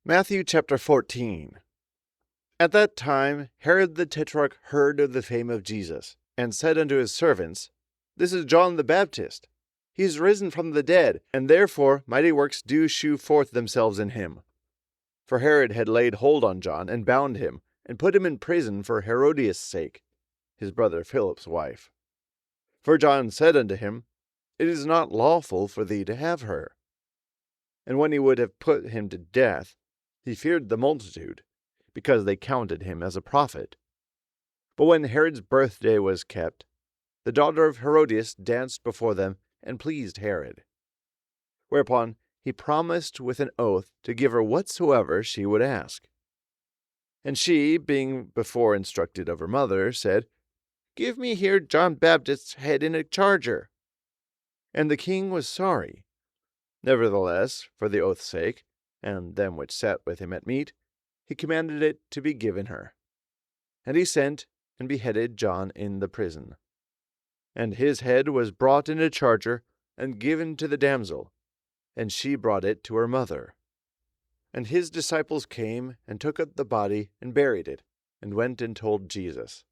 Matthew chapter 14. At that time Herod the Tetrarch heard of the fame of Jesus, and said unto his servants, This is John the Baptist. He is risen from the dead, and therefore mighty works do shew forth themselves in him. For Herod had laid hold on John, and bound him, and put him in prison for Herodias' sake, his brother Philip's wife. For John said unto him, It is not lawful for thee to have her. And when he would have put him to death, he feared the multitude, because they counted him as a prophet. But when Herod's birthday was kept, the daughter of Herodias danced before them, and pleased Herod. Whereupon he promised with an oath to give her whatsoever she would ask. And she, being before instructed of her mother, said, Give me here John Baptist's head in a charger. And the king was sorry. Nevertheless, for the oath's sake, and them which sat with him at meat, he commanded it to be given her. And he sent and beheaded John in the prison. And his head was brought in a charger, and given to the damsel, and she brought it to her mother. And his disciples came, and took up the body, and buried it, and went and told Jesus.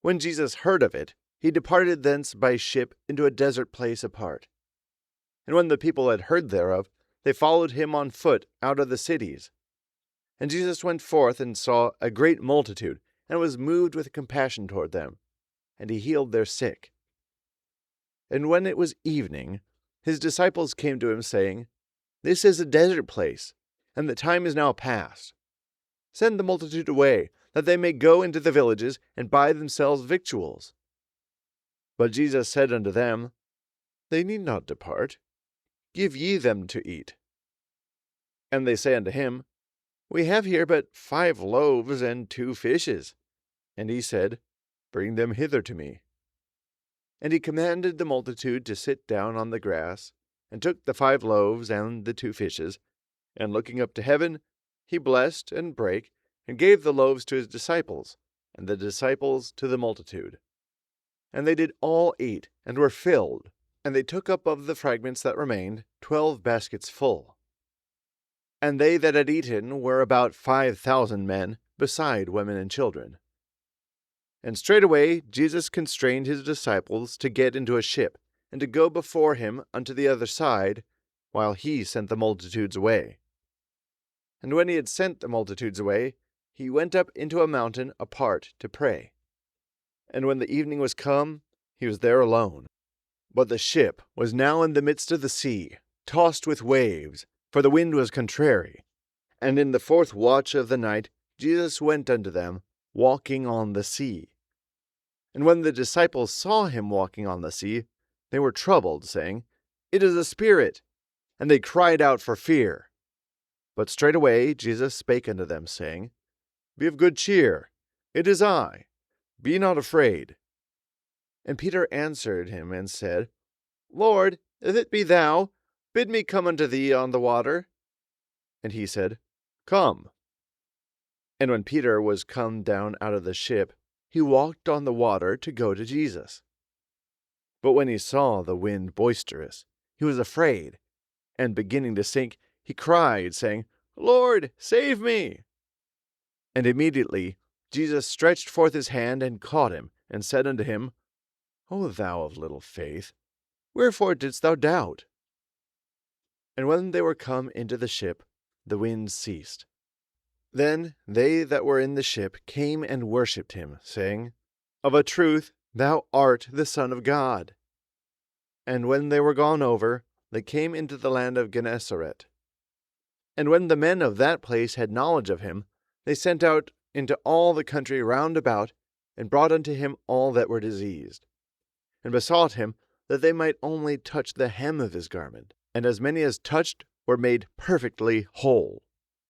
When Jesus heard of it, he departed thence by ship into a desert place apart. And when the people had heard thereof, they followed him on foot out of the cities. And Jesus went forth and saw a great multitude, and was moved with compassion toward them, and he healed their sick. And when it was evening, his disciples came to him, saying, This is a desert place, and the time is now past. Send the multitude away, that they may go into the villages, and buy themselves victuals. But Jesus said unto them, They need not depart. Give ye them to eat. And they say unto him, We have here but 5 loaves and 2 fishes. And he said, Bring them hither to me. And he commanded the multitude to sit down on the grass, and took the 5 loaves and the 2 fishes, and looking up to heaven, he blessed and brake, and gave the loaves to his disciples, and the disciples to the multitude. And they did all eat, and were filled, and they took up of the fragments that remained 12 baskets full. And they that had eaten were about 5,000 men, beside women and children. And straightway Jesus constrained his disciples to get into a ship, and to go before him unto the other side, while he sent the multitudes away. And when he had sent the multitudes away, he went up into a mountain apart to pray. And when the evening was come, he was there alone. But the ship was now in the midst of the sea, tossed with waves, for the wind was contrary. And in the 4th watch of the night Jesus went unto them, walking on the sea. And when the disciples saw him walking on the sea, they were troubled, saying, It is a spirit. And they cried out for fear. But straightway Jesus spake unto them, saying, Be of good cheer, it is I, be not afraid. And Peter answered him and said, Lord, if it be thou, bid me come unto thee on the water. And he said, Come. And when Peter was come down out of the ship, he walked on the water to go to Jesus. But when he saw the wind boisterous, he was afraid, and beginning to sink, he cried, saying, Lord, save me. And immediately Jesus stretched forth his hand and caught him, and said unto him, O thou of little faith, wherefore didst thou doubt? And when they were come into the ship, the wind ceased. Then they that were in the ship came and worshipped him, saying, Of a truth thou art the Son of God. And when they were gone over, they came into the land of Gennesaret. And when the men of that place had knowledge of him, they sent out into all the country round about, and brought unto him all that were diseased, and besought him that they might only touch the hem of his garment. And as many as touched were made perfectly whole.